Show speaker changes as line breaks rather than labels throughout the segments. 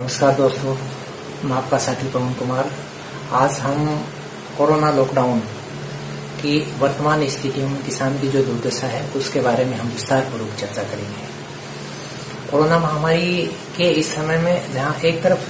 नमस्कार दोस्तों, मैं आपका साथी पवन कुमार। आज हम कोरोना लॉकडाउन की वर्तमान स्थितियों में किसान की जो दुर्दशा है उसके बारे में हम विस्तार पूर्वक चर्चा करेंगे। कोरोना महामारी के इस समय में जहां एक तरफ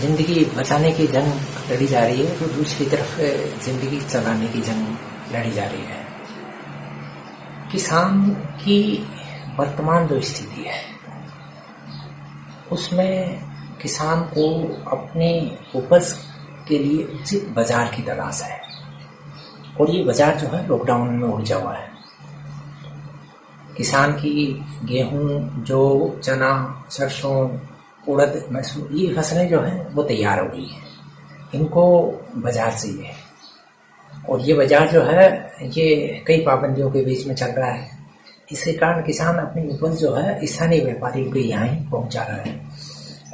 जिंदगी बचाने की जंग लड़ी जा रही है तो दूसरी तरफ जिंदगी चलाने की जंग लड़ी जा रही है। किसान की वर्तमान जो स्थिति है उसमें किसान को अपने उपज के लिए उचित बाजार की तलाश है और ये बाजार जो है लॉकडाउन में उलझा हुआ है। किसान की गेहूं, जौ, चना, सरसों, उड़द, मसूर ये फसलें जो हैं वो तैयार हो गई हैं। इनको बाजार चाहिए और ये बाजार जो है ये कई पाबंदियों के बीच में चल रहा है। इसके कारण किसान अपनी उपज जो है स्थानीय व्यापारियों के यहाँ ही पहुँचा रहा है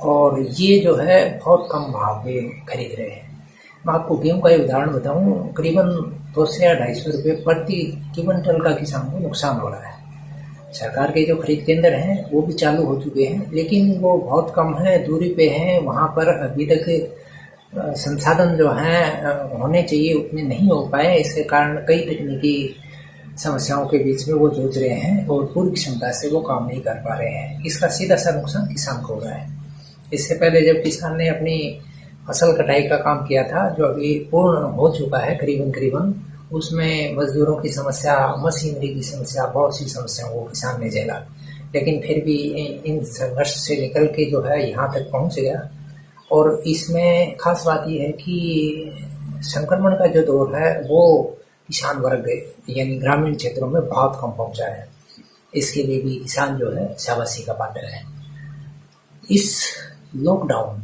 और ये जो है बहुत कम भाव पे खरीद रहे हैं। मैं आपको गेहूं का एक उदाहरण बताऊं, करीबन 200 या 250 रुपये प्रति क्विंटल का किसान को नुकसान हो रहा है। सरकार के जो खरीद केंद्र हैं वो भी चालू हो चुके हैं लेकिन वो बहुत कम है, दूरी पे हैं। वहाँ पर अभी तक संसाधन जो हैं होने चाहिए उतने नहीं हो पाए। इसके कारण कई तकनीकी समस्याओं के बीच में वो जूझ रहे हैं और पूरी क्षमता से वो काम नहीं कर पा रहे हैं। इसका सीधा सा नुकसान किसान को हो रहा है। इससे पहले जब किसान ने अपनी फसल कटाई का काम किया था जो अभी पूर्ण हो चुका है करीबन, उसमें मजदूरों की समस्या, मशीनरी की समस्या, बहुत सी समस्याओं को किसान ने झेला, लेकिन फिर भी इन संघर्ष से निकल के जो है यहाँ तक पहुँच गया। और इसमें खास बात यह है कि संक्रमण का जो दौर है वो किसान वर्ग यानी ग्रामीण क्षेत्रों में बहुत कम पहुंचा है। इसके लिए भी किसान जो है शाबाशी का पात्र है। इस लॉकडाउन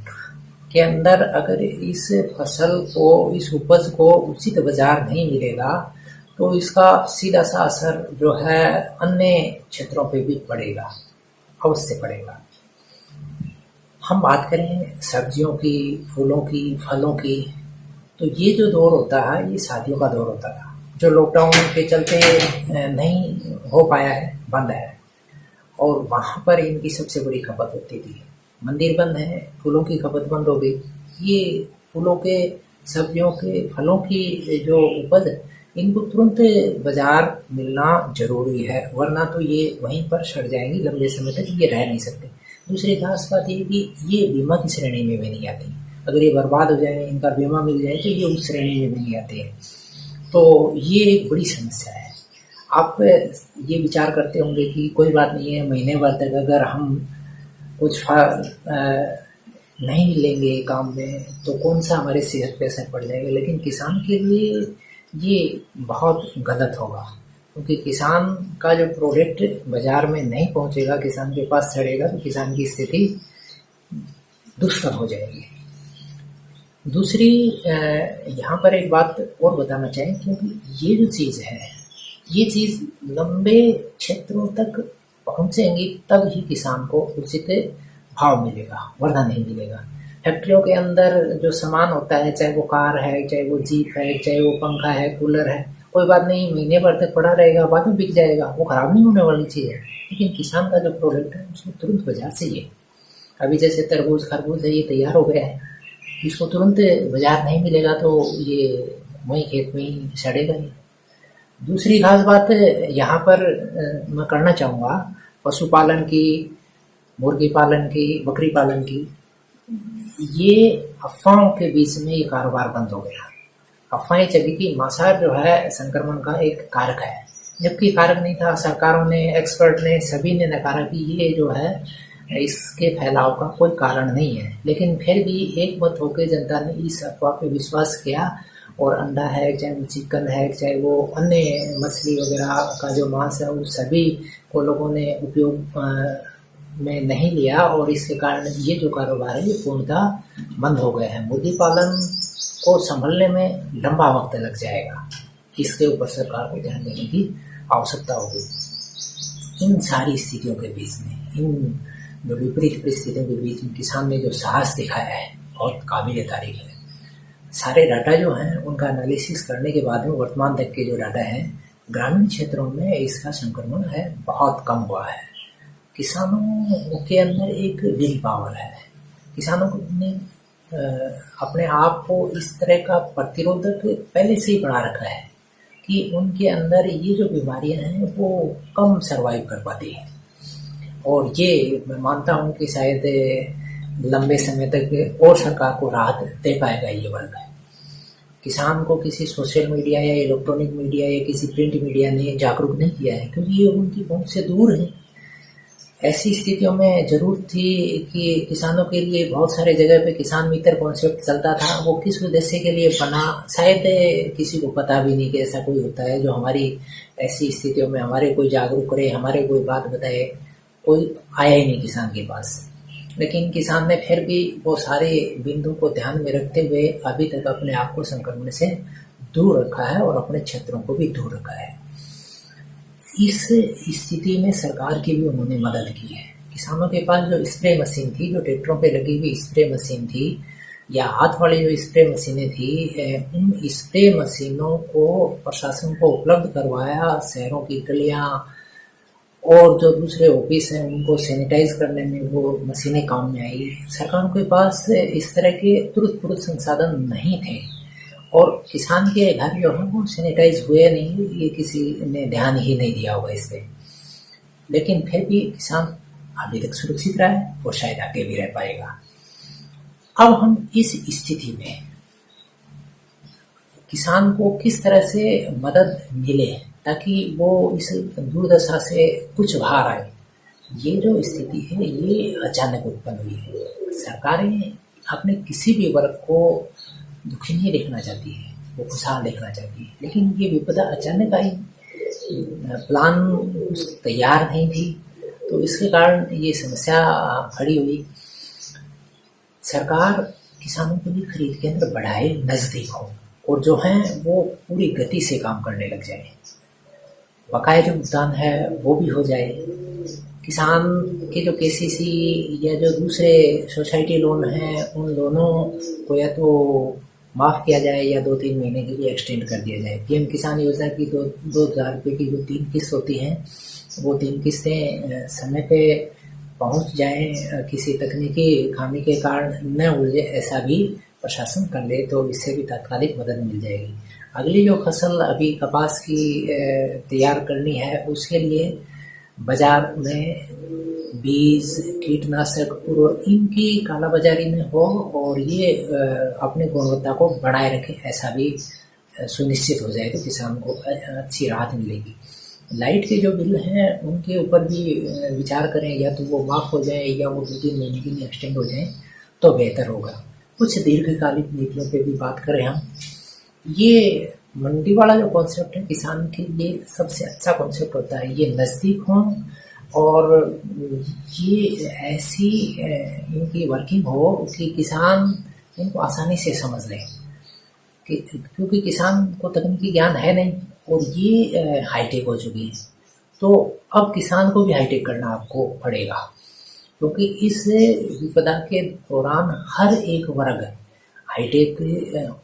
के अंदर अगर इस फसल को, इस उपज को उचित बाजार नहीं मिलेगा तो इसका सीधा सा असर जो है अन्य क्षेत्रों पे भी पड़ेगा, अवश्य पड़ेगा। हम बात करें सब्जियों की, फूलों की, फलों की, तो ये जो दौर होता है ये शादियों का दौर होता था जो लॉकडाउन के चलते नहीं हो पाया है, बंद है। और वहाँ पर इनकी सबसे बड़ी खपत होती थी। मंदिर बंद है, फूलों की खपत बंद हो गई। ये फूलों के, सब्जियों के, फलों की जो उपज, इनको तुरंत बाजार मिलना जरूरी है, वरना तो ये वहीं पर सड़ जाएंगी लंबे समय तक, ये रह नहीं सकते। दूसरी खास बात ये कि ये बीमा की श्रेणी में भी नहीं आती। अगर ये बर्बाद हो जाए, इनका बीमा मिल जाए तो ये उस श्रेणी में भी नहीं आते हैं। तो ये एक बड़ी समस्या है। आप ये विचार करते होंगे कि कोई बात नहीं है, महीने भर तक अगर हम कुछ नहीं लेंगे काम में तो कौन सा हमारे सेहत पे असर पड़ जाएगा, लेकिन किसान के लिए ये बहुत गलत होगा क्योंकि किसान का जो प्रोडक्ट बाजार में नहीं पहुंचेगा, किसान के पास सड़ेगा तो किसान की स्थिति दुष्कर हो जाएगी। दूसरी यहाँ पर एक बात और बताना चाहें, क्योंकि ये जो चीज़ है ये चीज़ लंबे क्षेत्रों तक पहुँचेंगी तब ही किसान को उचित भाव मिलेगा, वरना नहीं मिलेगा। फैक्ट्रियों के अंदर जो सामान होता है, चाहे वो कार है, चाहे वो जीप है, चाहे वो पंखा है, कूलर है, कोई बात नहीं, महीने भर तक पड़ा रहेगा, बाद में बिक जाएगा, वो खराब नहीं होने वाली चीज़ है। लेकिन किसान का जो प्रोडक्ट है उसको तुरंत बाजार चाहिए। अभी जैसे तरबूज, खरबूज है, ये तैयार हो गया है, इसको तुरंत बाजार नहीं मिलेगा तो ये वहीं खेत में ही सड़ेगा ही। दूसरी खास बात यहाँ पर मैं करना चाहूँगा पशुपालन की, मुर्गी पालन की, बकरी पालन की। ये अफवाहों के बीच में ये कारोबार बंद हो गया। अफवाहें चली कि मांसाहार जो है संक्रमण का एक कारक है, जबकि कारक नहीं था। सरकारों ने, एक्सपर्ट ने, सभी ने नकारा कि ये जो है इसके फैलाव का कोई कारण नहीं है। लेकिन फिर भी एक मत होकर जनता ने इस अफवाह पे विश्वास किया और अंडा है, चाहे वो चिकन है, चाहे वो अन्य मछली वगैरह का जो मांस है, उन सभी को लोगों ने उपयोग में नहीं लिया और इसके कारण ये जो कारोबार है ये पूर्णतः बंद हो गया है। मुर्गी पालन को संभलने में लंबा वक्त लग जाएगा, इसके ऊपर सरकार को ध्यान देने की आवश्यकता होगी। इन सारी स्थितियों के बीच में, इन जो विपरीत परिस्थितियों के बीच में किसान ने जो साहस दिखाया है बहुत काबिल तारीफ है। सारे डाटा जो हैं उनका एनालिसिस करने के बाद में वर्तमान तक के जो डाटा है, ग्रामीण क्षेत्रों में इसका संक्रमण है बहुत कम हुआ है। किसानों के अंदर एक विल पावर है। किसानों ने अपने आप को इस तरह का प्रतिरोधक पहले से ही बढ़ा रखा है कि उनके अंदर ये जो बीमारियां हैं वो कम सरवाइव कर पाती हैं। और ये मैं मानता हूँ कि शायद लंबे समय तक और सरकार को राहत दे पाएगा ये वर्ग। किसान को किसी सोशल मीडिया या इलेक्ट्रॉनिक मीडिया या किसी प्रिंट मीडिया ने जागरूक नहीं किया है, क्योंकि ये उनकी पहुंच से दूर है। ऐसी स्थितियों में जरूरत थी कि किसानों के लिए बहुत सारे जगह पे किसान मित्र कॉन्सेप्ट चलता था। वो किस उद्देश्य के लिए बना, शायद किसी को पता भी नहीं कि ऐसा कोई होता है जो हमारी ऐसी स्थितियों में हमारे कोई जागरूक करे, हमारे कोई बात बताए। कोई आया ही नहीं किसान के पास। लेकिन किसान ने फिर भी वो सारे बिंदु को ध्यान में रखते हुए अभी तक अपने आप को संक्रमण से दूर रखा है और अपने क्षेत्रों को भी दूर रखा है। इस स्थिति में सरकार की भी उन्होंने मदद की है। किसानों के पास जो स्प्रे मशीन थी, जो ट्रैक्टरों पे लगी हुई स्प्रे मशीन थी या हाथ वाली जो स्प्रे मशीनें थी, उन स्प्रे मशीनों को प्रशासन को उपलब्ध करवाया। शहरों की गलियां और जो दूसरे ऑफिस हैं उनको सैनिटाइज करने में वो मशीनें काम में आई। सरकार के पास इस तरह के तुरंत संसाधन नहीं थे और किसान के घर जो है वो सैनिटाइज हुए नहीं, ये किसी ने ध्यान ही नहीं दिया होगा इस पे। लेकिन फिर भी किसान अभी तक सुरक्षित रहा है और शायद आगे भी रह पाएगा। अब हम इस स्थिति में किसान को किस तरह से मदद मिले ताकि वो इस दुर्दशा से कुछ बाहर आए। ये जो स्थिति है ये अचानक उत्पन्न हुई है। सरकारें अपने किसी भी वर्ग को दुखी नहीं देखना चाहती है, वो खुशहाल देखना चाहती है। लेकिन ये विपदा अचानक आई, प्लान तैयार नहीं थी, तो इसके कारण ये समस्या खड़ी हुई। सरकार किसानों के लिए खरीद केंद्र बढ़ाए, नजदीक हो और जो है वो पूरी गति से काम करने लग जाए। बकाया जो भुगतान है वो भी हो जाए। किसान के जो केसीसी या जो दूसरे सोसाइटी लोन हैं उन लोनों को या तो माफ़ किया जाए या 2-3 महीने के लिए एक्सटेंड कर दिया जाए। पीएम किसान योजना की 2,000 रुपये की जो 3 किस्त होती हैं वो 3 किस्तें समय पे पहुंच जाएं, किसी तकनीकी खामी के कारण न उलझे, ऐसा भी प्रशासन कर ले तो इससे भी तात्कालिक मदद मिल जाएगी। अगली जो फसल अभी कपास की तैयार करनी है उसके लिए बाजार में बीज, कीटनाशक और इनकी कालाबाजारी में हो और ये अपनी गुणवत्ता को बनाए रखे, ऐसा भी सुनिश्चित हो जाए तो किसान को अच्छी राहत मिलेगी। लाइट के जो बिल हैं उनके ऊपर भी विचार करें, या तो वो माफ़ हो जाए या वो 2-3 महीने के लिए एक्सटेंड हो जाए तो बेहतर होगा। कुछ दीर्घकालिक नीतियों पे भी बात करें हम। ये मंडी वाला जो कॉन्सेप्ट है किसान के लिए सबसे अच्छा कॉन्सेप्ट होता है। ये नज़दीक हो और ये ऐसी इनकी वर्किंग हो कि किसान इनको आसानी से समझ लें, क्योंकि किसान को तकनीकी ज्ञान है नहीं और ये हाईटेक हो चुकी है। तो अब किसान को भी हाईटेक करना आपको पड़ेगा, क्योंकि इस विपदा के दौरान हर एक वर्ग हाईटेक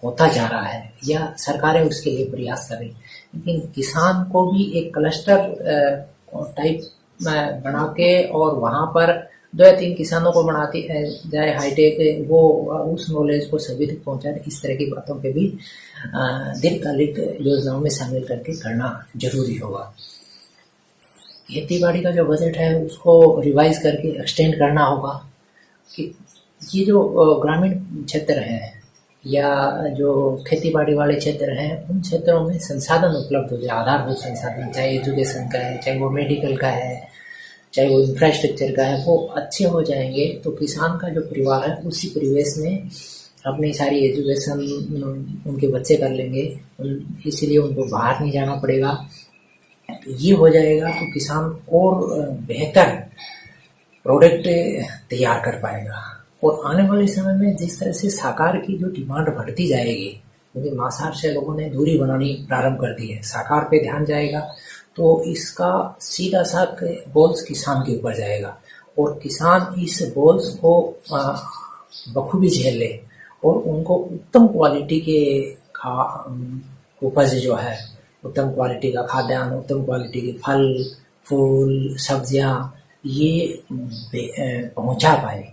होता जा रहा है या सरकारें उसके लिए प्रयास कर रही। लेकिन किसान को भी एक क्लस्टर टाइप बना के और वहाँ पर 2 या 3 किसानों को बनाती जाए हाईटेक, वो उस नॉलेज को सभी तक पहुँचाए। इस तरह की बातों पे भी दीर्घकालिक योजनाओं में शामिल करके करना जरूरी होगा। खेती बाड़ी का जो बजट है उसको रिवाइज करके एक्सटेंड करना होगा कि ये जो ग्रामीण क्षेत्र हैं या जो खेती बाड़ी वाले क्षेत्र हैं उन क्षेत्रों में संसाधन उपलब्ध हो जाए, आधारभूत संसाधन, चाहे एजुकेशन का है, चाहे वो मेडिकल का है, चाहे वो इंफ्रास्ट्रक्चर का है, वो अच्छे हो जाएंगे तो किसान का जो परिवार है उसी परिवेश में अपनी सारी एजुकेशन उनके बच्चे कर लेंगे, इसीलिए उनको बाहर नहीं जाना पड़ेगा। तो ये हो जाएगा तो किसान और बेहतर प्रोडक्ट तैयार कर पाएगा। और आने वाले समय में जिस तरह से साकार की जो डिमांड बढ़ती जाएगी, क्योंकि मांसाहार से लोगों ने दूरी बनानी प्रारंभ कर दी है, साकार पे ध्यान जाएगा तो इसका सीधा सा बोझ किसान के ऊपर जाएगा और किसान इस बोझ को बखूबी झेल ले और उनको उत्तम क्वालिटी के उपज जो है, उत्तम क्वालिटी का खाद्यान्न, उत्तम क्वालिटी के फल, फूल, सब्जियां, ये पहुंचा पाए,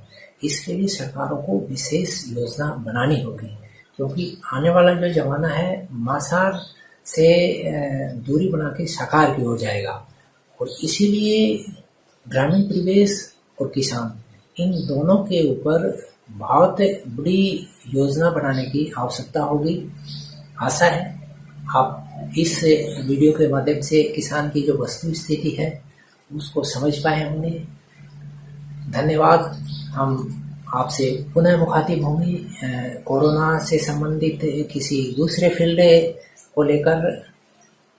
इसके लिए सरकारों को विशेष योजना बनानी होगी, क्योंकि आने वाला जो ज़माना है मांसाहार से दूरी बना के शाकाहार की ओर जाएगा। और इसीलिए ग्रामीण परिवेश और किसान इन दोनों के ऊपर बहुत बड़ी योजना बनाने की आवश्यकता होगी। आशा है आप इस वीडियो के माध्यम से किसान की जो वस्तु स्थिति है उसको समझ पाए होंगे। धन्यवाद। हम आपसे पुनः मुखातिब होंगे कोरोना से संबंधित किसी दूसरे फील्ड को लेकर।